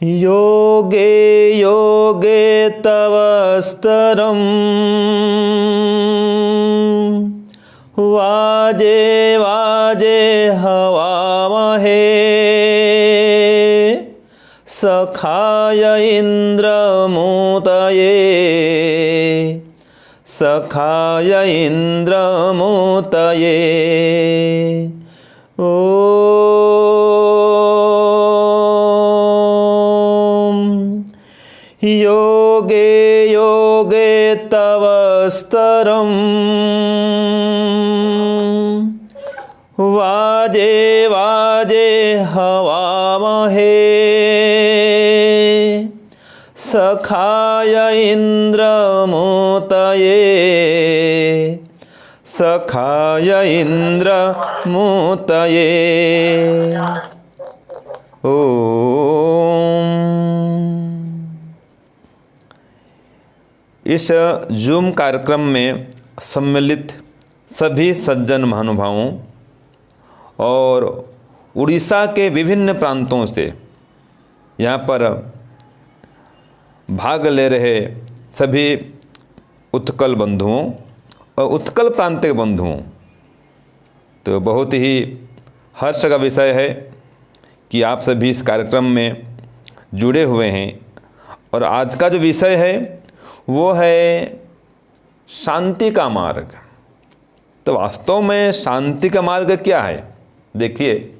योगे योगे तव स्तरं वाजे वाजे हवामहे सखाय इन्द्रमूतये सखाय इन्द्रमूतये योगे योगे तव स्तरं वाजे वाजे हवामहे सखाय इन्द्रमूतये सखाय इन्द्रमूतये ओम। इस जूम कार्यक्रम में सम्मिलित सभी सज्जन महानुभावों और उड़ीसा के विभिन्न प्रांतों से यहाँ पर भाग ले रहे सभी उत्कल बंधुओं और उत्कल प्रांत के बंधुओं, तो बहुत ही हर्ष का विषय है कि आप सभी इस कार्यक्रम में जुड़े हुए हैं। और आज का जो विषय है वो है शांति का मार्ग। तो वास्तव में शांति का मार्ग क्या है? देखिए,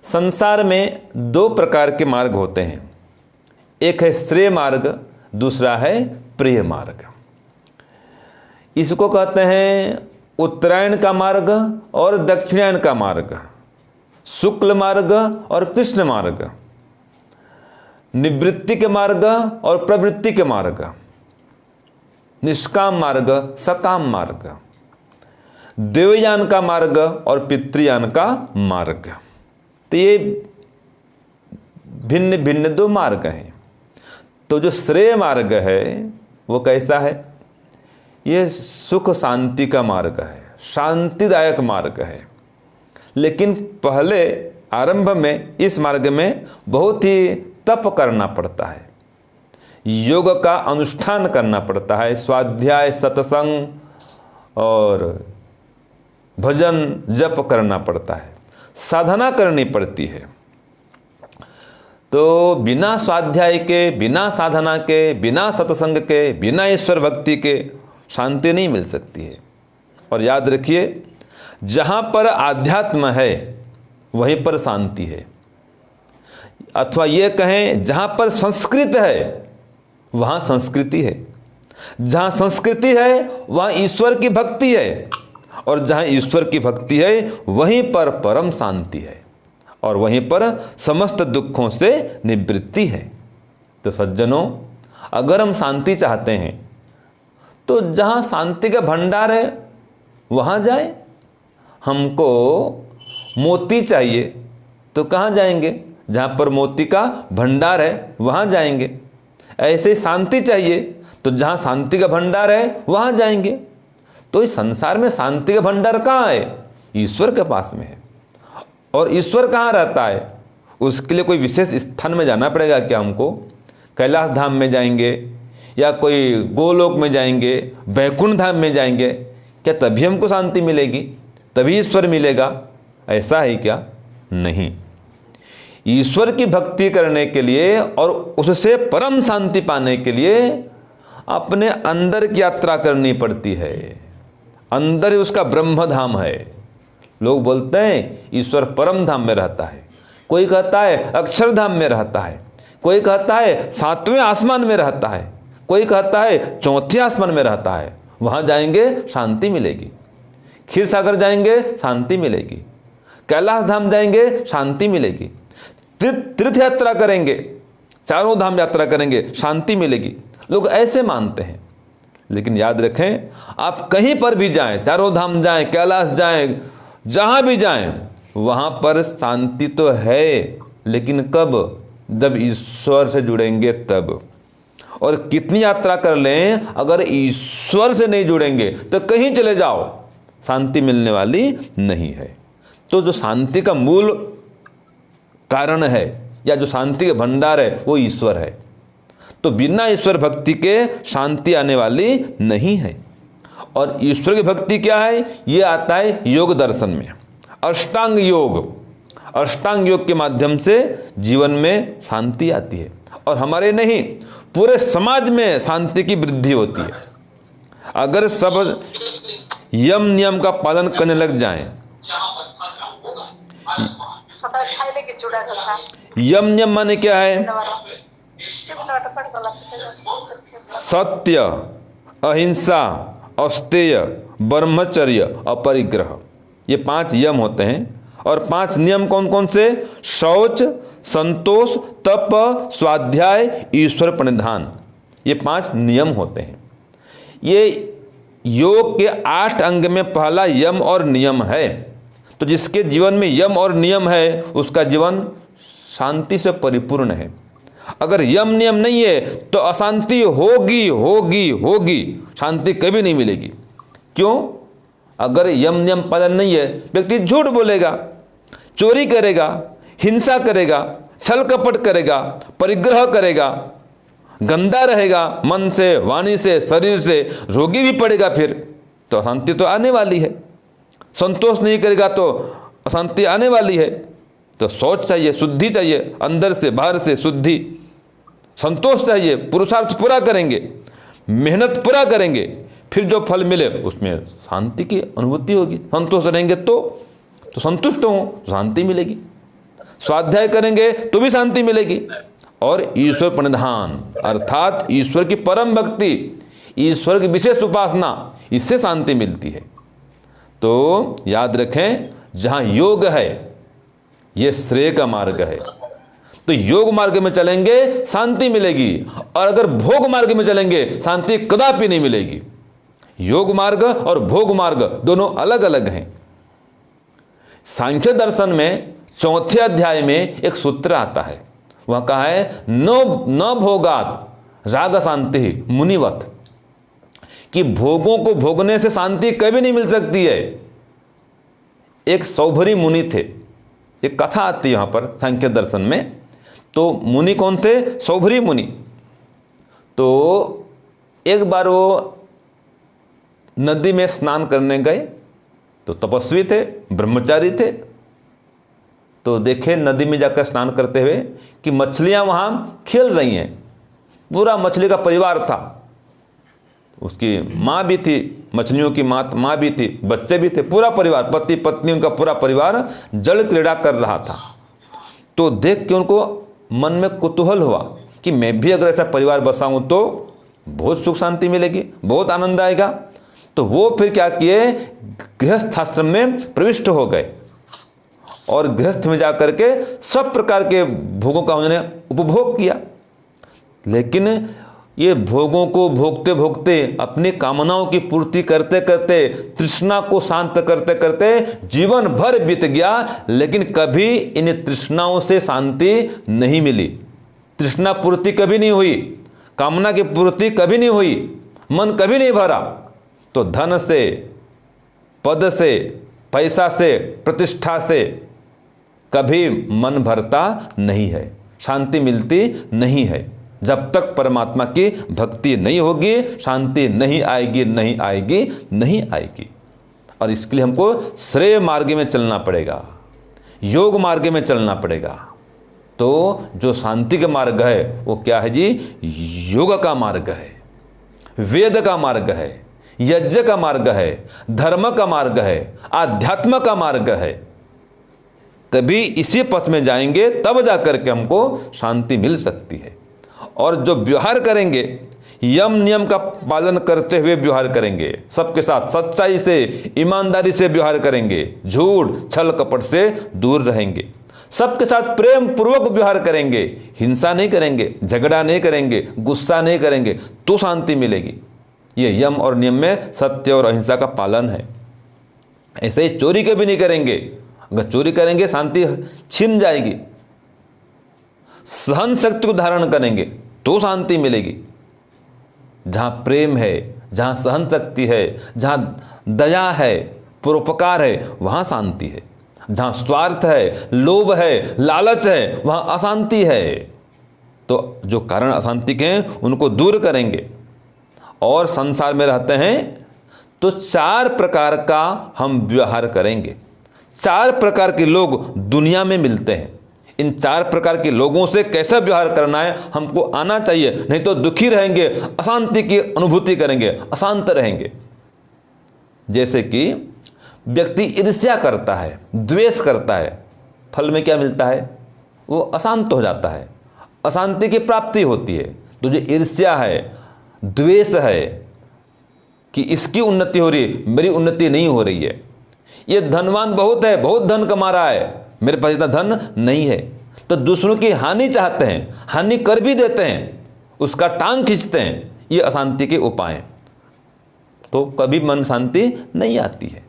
संसार में दो प्रकार के मार्ग होते हैं, एक है श्रेय मार्ग, दूसरा है प्रिय मार्ग। इसको कहते हैं उत्तरायण का मार्ग और दक्षिणायन का मार्ग, शुक्ल मार्ग और कृष्ण मार्ग, निवृत्ति के मार्ग और प्रवृत्ति के मार्ग, निष्काम मार्ग, सकाम मार्ग, देवयान का मार्ग और पितृयान का मार्ग। तो ये भिन्न भिन्न दो मार्ग हैं। तो जो श्रेय मार्ग है वो कैसा है? ये सुख शांति का मार्ग है, शांतिदायक मार्ग है। लेकिन पहले आरंभ में इस मार्ग में बहुत ही तप करना पड़ता है, योग का अनुष्ठान करना पड़ता है, स्वाध्याय सत्संग और भजन जप करना पड़ता है, साधना करनी पड़ती है। तो बिना स्वाध्याय के, बिना साधना के, बिना सत्संग के, बिना ईश्वर भक्ति के शांति नहीं मिल सकती है। और याद रखिए, जहाँ पर आध्यात्म है वहीं पर शांति है, अथवा ये कहें जहाँ पर संस्कृत है वहाँ संस्कृति है, जहाँ संस्कृति है वहाँ ईश्वर की भक्ति है, और जहाँ ईश्वर की भक्ति है वहीं पर परम शांति है, और वहीं पर समस्त दुखों से निवृत्ति है। तो सज्जनों, अगर हम शांति चाहते हैं तो जहाँ शांति का भंडार है वहाँ जाए। हमको मोती चाहिए तो कहाँ जाएंगे? जहाँ पर मोती का भंडार है वहाँ जाएंगे। ऐसे शांति चाहिए तो जहाँ शांति का भंडार है वहाँ जाएंगे। तो इस संसार में शांति का भंडार कहाँ है? ईश्वर के पास में है। और ईश्वर कहाँ रहता है? उसके लिए कोई विशेष स्थान में जाना पड़ेगा क्या हमको? कैलाश धाम में जाएंगे या कोई गोलोक में जाएंगे, वैकुंठ धाम में जाएंगे क्या तभी हमको शांति मिलेगी, तभी ईश्वर मिलेगा? ऐसा है क्या? नहीं। ईश्वर की भक्ति करने के लिए और उससे परम शांति पाने के लिए अपने अंदर की यात्रा करनी पड़ती है। अंदर ही उसका ब्रह्म धाम है। लोग बोलते हैं ईश्वर परम धाम में रहता है, कोई कहता है अक्षरधाम में रहता है, कोई कहता है सातवें आसमान में रहता है, कोई कहता है चौथे आसमान में रहता है। वहाँ जाएंगे शांति मिलेगी। क्षीर सागर जाएंगे शांति मिलेगी, कैलाश धाम जाएंगे शांति मिलेगी, तीर्थ यात्रा करेंगे, चारों धाम यात्रा करेंगे शांति मिलेगी। लोग ऐसे मानते हैं, लेकिन याद रखें, आप कहीं पर भी जाएं, चारों धाम जाएं, कैलाश जाएं, जहां भी जाएं, वहां पर शांति तो है, लेकिन कब? जब ईश्वर से जुड़ेंगे तब। और कितनी यात्रा कर लें, अगर ईश्वर से नहीं जुड़ेंगे तो कहीं चले जाओ, शांति मिलने वाली नहीं है। तो जो शांति का मूल कारण है या जो शांति का भंडार है वो ईश्वर है। तो बिना ईश्वर भक्ति के शांति आने वाली नहीं है। और ईश्वर की भक्ति क्या है? ये आता है योग दर्शन में, अष्टांग योग। अष्टांग योग के माध्यम से जीवन में शांति आती है, और हमारे नहीं, पूरे समाज में शांति की वृद्धि होती है। अगर सब यम नियम का पालन करने लग जाएं, यम नियम माने क्या है? सत्य, अहिंसा, अस्तेय, ब्रह्मचर्य, अपरिग्रह, ये 5 यम होते हैं। और 5 नियम कौन कौन से? शौच, संतोष, तप, स्वाध्याय, ईश्वर प्रणिधान, ये 5 नियम होते हैं। ये योग के 8 अंग में पहला यम और नियम है। तो जिसके जीवन में यम और नियम है उसका जीवन शांति से परिपूर्ण है। अगर यम नियम नहीं है तो अशांति होगी होगी होगी, शांति कभी नहीं मिलेगी। क्यों? अगर यम नियम पालन नहीं है, व्यक्ति झूठ बोलेगा, चोरी करेगा, हिंसा करेगा, छल कपट करेगा, परिग्रह करेगा, गंदा रहेगा मन से, वाणी से, शरीर से, रोगी भी पड़ेगा, फिर तो अशांति तो आने वाली है। संतोष नहीं करेगा तो अशांति आने वाली है। तो सोच चाहिए, शुद्धि चाहिए, अंदर से बाहर से शुद्धि, संतोष चाहिए, पुरुषार्थ पूरा करेंगे, मेहनत पूरा करेंगे, फिर जो फल मिले उसमें शांति की अनुभूति होगी। संतोष रहेंगे तो संतुष्ट हो, शांति मिलेगी। स्वाध्याय करेंगे तो भी शांति मिलेगी। और ईश्वर प्रणिधान अर्थात ईश्वर की परम भक्ति, ईश्वर की विशेष उपासना, इससे शांति मिलती है। तो याद रखें, जहाँ योग है ये श्रेय का मार्ग है। तो योग मार्ग में चलेंगे शांति मिलेगी, और अगर भोग मार्ग में चलेंगे शांति कदापि नहीं मिलेगी। योग मार्ग और भोग मार्ग दोनों अलग अलग हैं। सांख्य दर्शन में 4थे अध्याय में एक सूत्र आता है, वह कहा है न भोगात राग शांति मुनिवत, कि भोगों को भोगने से शांति कभी नहीं मिल सकती है। एक सौभरी मुनि थे, एक कथा आती है यहाँ पर सांख्य दर्शन में। तो मुनि कौन थे? सौभरी मुनि। तो एक बार वो नदी में स्नान करने गए, तो तपस्वी थे, ब्रह्मचारी थे। तो देखे नदी में जाकर स्नान करते हुए कि मछलियां वहां खेल रही हैं। पूरा मछली का परिवार था, उसकी माँ भी थी, मछलियों की माँ भी थी, बच्चे भी थे, पूरा परिवार, पति पत्नी, उनका पूरा परिवार जल क्रीड़ा कर रहा था। तो देख के उनको मन में कुतूहल हुआ कि मैं भी अगर ऐसा परिवार बसाऊं तो बहुत सुख शांति मिलेगी, बहुत आनंद आएगा। तो वो फिर क्या किए, गृहस्थ आश्रम में प्रविष्ट हो गए, और गृहस्थ में जाकर के सब प्रकार के भोगों का उन्होंने उपभोग किया। लेकिन ये भोगों को भोगते भोगते, अपनी कामनाओं की पूर्ति करते करते, तृष्णा को शांत करते करते जीवन भर बीत गया, लेकिन कभी इन तृष्णाओं से शांति नहीं मिली। तृष्णा पूर्ति कभी नहीं हुई, कामना की पूर्ति कभी नहीं हुई, मन कभी नहीं भरा। तो धन से, पद से, पैसा से, प्रतिष्ठा से कभी मन भरता नहीं है, शांति मिलती नहीं है। जब तक परमात्मा की भक्ति नहीं होगी शांति नहीं आएगी, नहीं आएगी, नहीं आएगी। और इसके लिए हमको श्रेय मार्ग में चलना पड़ेगा, योग मार्ग में चलना पड़ेगा। तो जो शांति का मार्ग है वो क्या है जी? योग का मार्ग है, वेद का मार्ग है, यज्ञ का मार्ग है, धर्म का मार्ग है, आध्यात्म का मार्ग है। तभी इसी पथ में जाएंगे तब जाकर के हमको शांति मिल सकती है। और जो व्यवहार करेंगे, यम नियम का पालन करते हुए व्यवहार करेंगे, सबके साथ सच्चाई से, ईमानदारी से व्यवहार करेंगे, झूठ छल कपट से दूर रहेंगे, सबके साथ प्रेम पूर्वक व्यवहार करेंगे, हिंसा नहीं करेंगे, झगड़ा नहीं करेंगे, गुस्सा नहीं करेंगे, तो शांति मिलेगी। ये यम और नियम में सत्य और अहिंसा का पालन है। ऐसे ही चोरी कभी नहीं करेंगे, अगर चोरी करेंगे शांति छिन जाएगी। सहन शक्ति को धारण करेंगे तो शांति मिलेगी। जहाँ प्रेम है, जहाँ सहन शक्ति है, जहाँ दया है, परोपकार है, वहाँ शांति है। जहाँ स्वार्थ है, लोभ है, लालच है, वहाँ अशांति है। तो जो कारण अशांति के हैं उनको दूर करेंगे। और संसार में रहते हैं तो 4 प्रकार का हम व्यवहार करेंगे। 4 प्रकार के लोग दुनिया में मिलते हैं। इन 4 प्रकार के लोगों से कैसा व्यवहार करना है हमको आना चाहिए, नहीं तो दुखी रहेंगे, अशांति की अनुभूति करेंगे, अशांत रहेंगे। जैसे कि व्यक्ति ईर्ष्या करता है, द्वेष करता है, फल में क्या मिलता है? वो अशांत हो जाता है, अशांति की प्राप्ति होती है। तो जो ईर्ष्या है, द्वेष है कि इसकी उन्नति हो रही है, मेरी उन्नति नहीं हो रही है, ये धनवान बहुत है, बहुत धन कमा रहा है, मेरे पास इतना धन नहीं है, तो दूसरों की हानि चाहते हैं, हानि कर भी देते हैं, उसका टांग खींचते हैं। ये अशांति के उपाय हैं। तो कभी मन शांति नहीं आती है।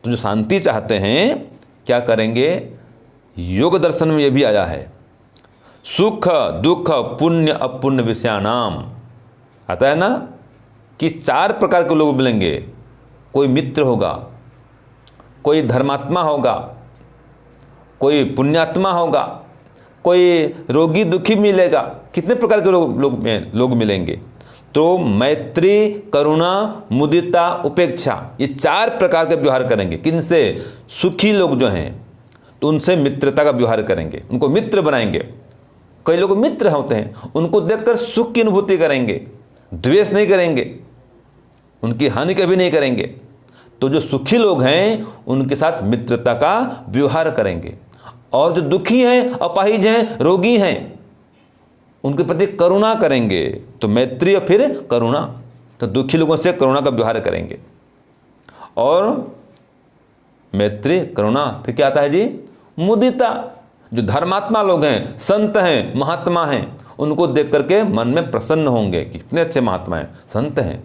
तो जो शांति चाहते हैं क्या करेंगे? योग दर्शन में ये भी आया है, सुख दुख पुण्य अपुण्य विषयाणाम। आता है ना कि 4 प्रकार के लोग मिलेंगे। कोई मित्र होगा, कोई धर्मात्मा होगा, कोई पुण्यात्मा होगा, कोई रोगी दुखी मिलेगा। कितने प्रकार के लोग मिलेंगे। तो मैत्री, करुणा, मुदिता, उपेक्षा, ये 4 प्रकार के व्यवहार करेंगे। किनसे? सुखी लोग जो हैं तो उनसे मित्रता का व्यवहार करेंगे, उनको मित्र बनाएंगे। कई लोग मित्र होते हैं, उनको देखकर सुख की अनुभूति करेंगे, द्वेष नहीं करेंगे, उनकी हानि कभी नहीं करेंगे। तो जो सुखी लोग हैं उनके साथ मित्रता का व्यवहार करेंगे। और जो दुखी हैं, अपाहिज हैं, रोगी हैं, उनके प्रति करुणा करेंगे। तो मैत्री और फिर करुणा, तो दुखी लोगों से करुणा का व्यवहार करेंगे। और मैत्री, करुणा, फिर क्या आता है जी? मुदिता। जो धर्मात्मा लोग हैं, संत हैं, महात्मा हैं, उनको देख करके मन में प्रसन्न होंगे कि कितने अच्छे महात्मा हैं, संत हैं,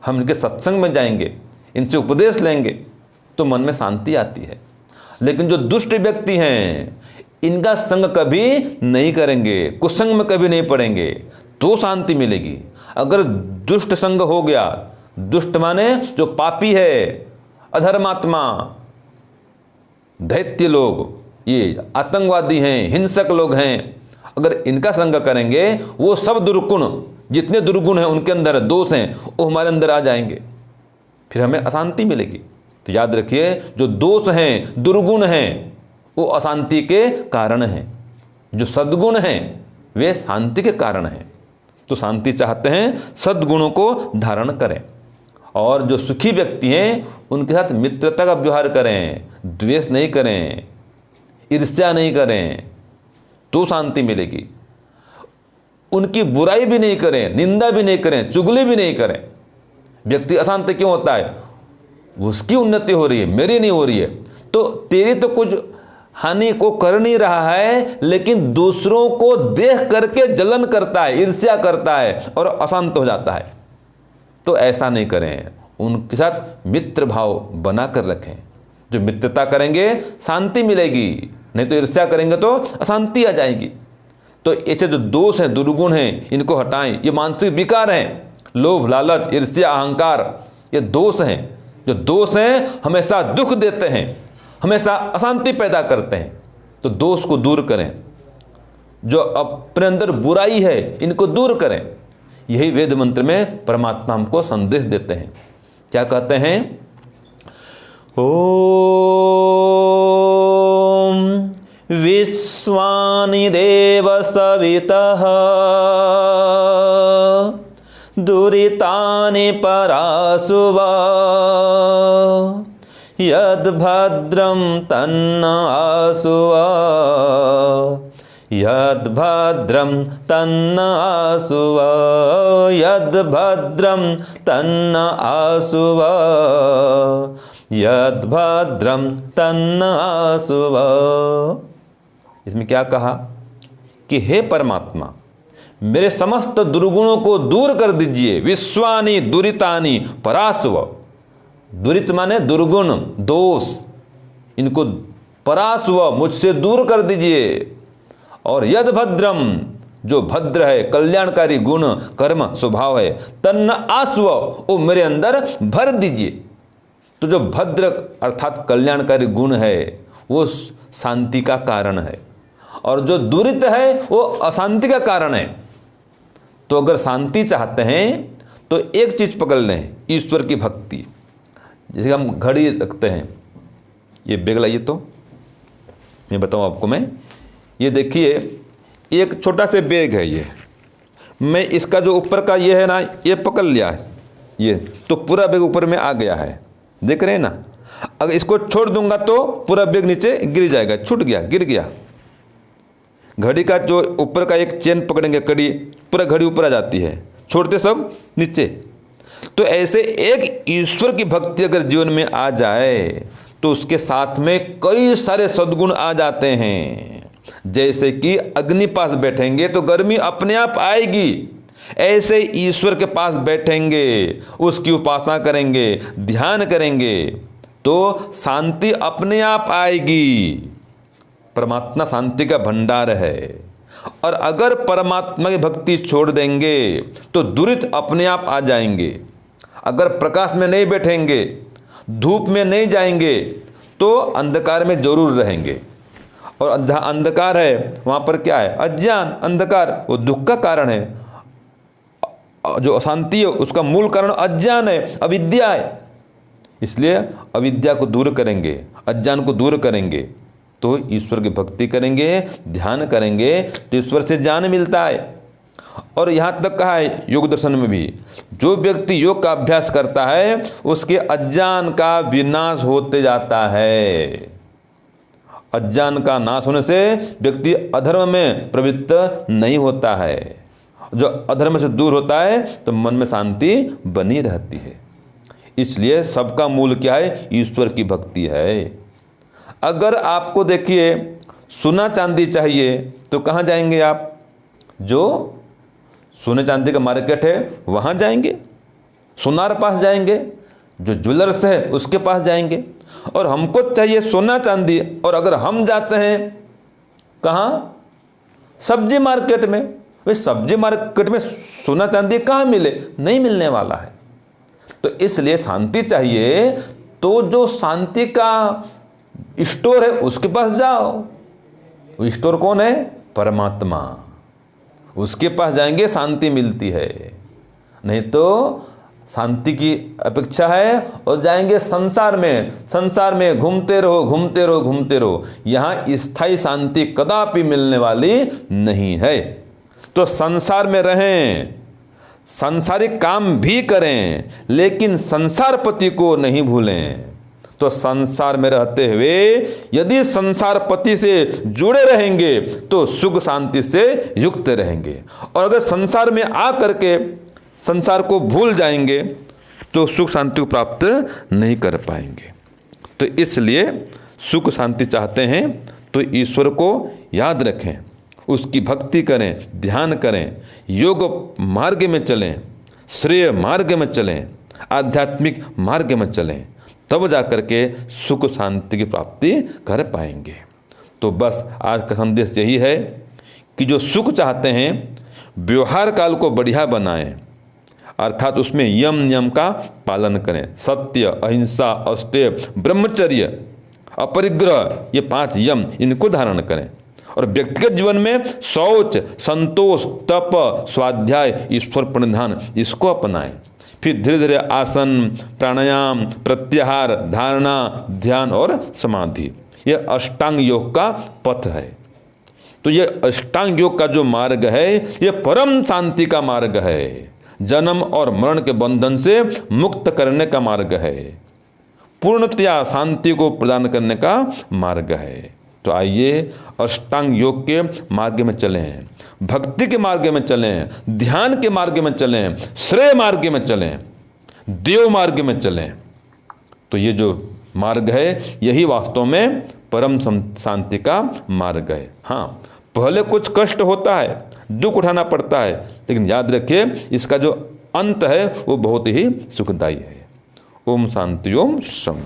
हम इनके सत्संग में जाएंगे, इनसे उपदेश लेंगे, तो मन में शांति आती है। लेकिन जो दुष्ट व्यक्ति हैं इनका संग कभी नहीं करेंगे, कुसंग में कभी नहीं पड़ेंगे, तो शांति मिलेगी। अगर दुष्ट संग हो गया, दुष्ट माने जो पापी है, अधर्मात्मा, दैत्य लोग, ये आतंकवादी हैं, हिंसक लोग हैं, अगर इनका संग करेंगे, वो सब दुर्गुण, जितने दुर्गुण हैं उनके अंदर दोष हैं, वो हमारे अंदर आ जाएंगे, फिर हमें अशांति मिलेगी। तो याद रखिए, जो दोष हैं, दुर्गुण हैं, वो अशांति के कारण हैं। जो सद्गुण हैं वे शांति के कारण हैं। तो शांति चाहते हैं, सद्गुणों को धारण करें। और जो सुखी व्यक्ति हैं उनके साथ मित्रता का व्यवहार करें, द्वेष नहीं करें, ईर्ष्या नहीं करें, तो शांति मिलेगी। उनकी बुराई भी नहीं करें, निंदा भी नहीं करें, चुगली भी नहीं करें। व्यक्ति अशांत क्यों होता है? उसकी उन्नति हो रही है, मेरी नहीं हो रही है। तो तेरी तो कुछ हानि को कर नहीं रहा है, लेकिन दूसरों को देख करके जलन करता है, ईर्ष्या करता है और अशांत हो जाता है। तो ऐसा नहीं करें, उनके साथ मित्र भाव बना कर रखें। जो मित्रता करेंगे शांति मिलेगी, नहीं तो ईर्ष्या करेंगे तो अशांति आ जाएगी। तो ऐसे जो दोष हैं, दुर्गुण हैं, इनको हटाएं। ये मानसिक विकार हैं, लोभ, लालच, ईर्ष्या, अहंकार, ये दोष हैं। जो दोष हैं हमेशा दुख देते हैं, हमेशा अशांति पैदा करते हैं। तो दोष को दूर करें। जो अपने अंदर बुराई है इनको दूर करें। यही वेद मंत्र में परमात्मा हमको संदेश देते हैं। क्या कहते हैं? ओम विश्वानि देव सवितः दुरितानि परासुवा यद्भद्रं तन्न आसुवा यद्भद्रं तन्न आसुवा यद्भद्रं तन्न आसुवा यद्भद्रं तन्न आसुवा। इसमें क्या कहा कि हे परमात्मा, मेरे समस्त दुर्गुणों को दूर कर दीजिए। विश्वानि दुरितानि परास्व, दुरित माने दुर्गुण, दोष, इनको परास्व, मुझसे दूर कर दीजिए। और यद भद्रम, जो भद्र है, कल्याणकारी गुण, कर्म, स्वभाव है, तन्न आस्व, वो मेरे अंदर भर दीजिए। तो जो भद्र अर्थात कल्याणकारी गुण है वो शांति का कारण है, और जो दुरित है वो अशांति का कारण है। तो अगर शांति चाहते हैं तो एक चीज पकड़ लें, ईश्वर की भक्ति। जैसे हम घड़ी रखते हैं, ये बैग लाइए तो मैं बताऊं आपको। ये देखिए एक छोटा सा बैग है, ये मैं इसका जो ऊपर का ये है ना, ये पकड़ लिया ये, तो पूरा बैग ऊपर में आ गया है, देख रहे हैं ना। अगर इसको छोड़ दूंगा तो पूरा बैग नीचे गिर जाएगा, छूट गया, गिर गया। घड़ी का जो ऊपर का एक चेन पकड़ेंगे कड़ी, पूरा घड़ी ऊपर आ जाती है, छोड़ते सब नीचे। तो ऐसे एक ईश्वर की भक्ति अगर जीवन में आ जाए तो उसके साथ में कई सारे सद्गुण आ जाते हैं। जैसे कि अग्नि पास बैठेंगे तो गर्मी अपने आप आएगी, ऐसे ईश्वर के पास बैठेंगे, उसकी उपासना करेंगे, ध्यान करेंगे तो शांति अपने आप आएगी। परमात्मा शांति का भंडार है। और अगर परमात्मा की भक्ति छोड़ देंगे तो दुरित अपने आप आ जाएंगे। अगर प्रकाश में नहीं बैठेंगे, धूप में नहीं जाएंगे तो अंधकार में जरूर रहेंगे। और अंधकार है वहाँ पर क्या है? अज्ञान, अंधकार, वो दुख का कारण है। जो अशांति है उसका मूल कारण अज्ञान है, अविद्या है। इसलिए अविद्या को दूर करेंगे, अज्ञान को दूर करेंगे तो ईश्वर की भक्ति करेंगे, ध्यान करेंगे तो ईश्वर से ज्ञान मिलता है। और यहाँ तक कहा है योग दर्शन में भी, जो व्यक्ति योग का अभ्यास करता है उसके अज्ञान का विनाश होते जाता है। अज्ञान का नाश होने से व्यक्ति अधर्म में प्रवृत्त नहीं होता है। जो अधर्म से दूर होता है तो मन में शांति बनी रहती है। इसलिए सबका मूल क्या है? ईश्वर की भक्ति है। अगर आपको देखिए सोना चांदी चाहिए तो कहाँ जाएंगे आप? जो सोने चांदी का मार्केट है वहाँ जाएंगे, सोनार पास जाएंगे, जो ज्वेलर्स है उसके पास जाएंगे। और हमको चाहिए सोना चांदी, और अगर हम जाते हैं कहाँ? सब्जी मार्केट में। भाई सब्जी मार्केट में सोना चांदी कहाँ मिले? नहीं मिलने वाला है। तो इसलिए शांति चाहिए तो जो शांति का स्टोर है उसके पास जाओ। वो स्टोर कौन है? परमात्मा। उसके पास जाएंगे शांति मिलती है। नहीं तो शांति की अपेक्षा है और जाएंगे संसार में, संसार में घूमते रहो, घूमते रहो, घूमते रहो। यहाँ स्थायी शांति कदापि मिलने वाली नहीं है। तो संसार में रहें, सांसारिक काम भी करें, लेकिन संसारपति को नहीं भूलें। तो संसार में रहते हुए यदि संसारपति से जुड़े रहेंगे तो सुख शांति से युक्त रहेंगे। और अगर संसार में आ करके संसार को भूल जाएंगे तो सुख शांति को प्राप्त नहीं कर पाएंगे। तो इसलिए सुख शांति चाहते हैं तो ईश्वर को याद रखें, उसकी भक्ति करें, ध्यान करें, योग मार्ग में चलें, श्रेय मार्ग में चलें, आध्यात्मिक मार्ग में चलें, तब जाकर के सुख शांति की प्राप्ति कर पाएंगे। तो बस आज का संदेश यही है कि जो सुख चाहते हैं व्यवहार काल को बढ़िया बनाएं, अर्थात उसमें यम नियम का पालन करें। सत्य, अहिंसा, अस्तेय, ब्रह्मचर्य, अपरिग्रह, ये 5 यम, इनको धारण करें। और व्यक्तिगत जीवन में शौच, संतोष, तप, स्वाध्याय, ईश्वर प्रणिधान, इसको अपनाएं। फिर धीरे धीरे आसन, प्राणायाम, प्रत्याहार, धारणा, ध्यान और समाधि, ये अष्टांग योग का पथ है। तो ये अष्टांग योग का जो मार्ग है ये परम शांति का मार्ग है, जन्म और मरण के बंधन से मुक्त करने का मार्ग है, पूर्णतया शांति को प्रदान करने का मार्ग है। तो आइए अष्टांग योग के मार्ग में चलें, भक्ति के मार्ग में चलें, ध्यान के मार्ग में चलें, श्रेय मार्ग में चलें, देव मार्ग में चलें। तो ये जो मार्ग है यही वास्तव में परम शांति का मार्ग है। हाँ, पहले कुछ कष्ट होता है, दुख उठाना पड़ता है, लेकिन याद रखिए इसका जो अंत है वो बहुत ही सुखदायी है। ओम शांति ओम शम।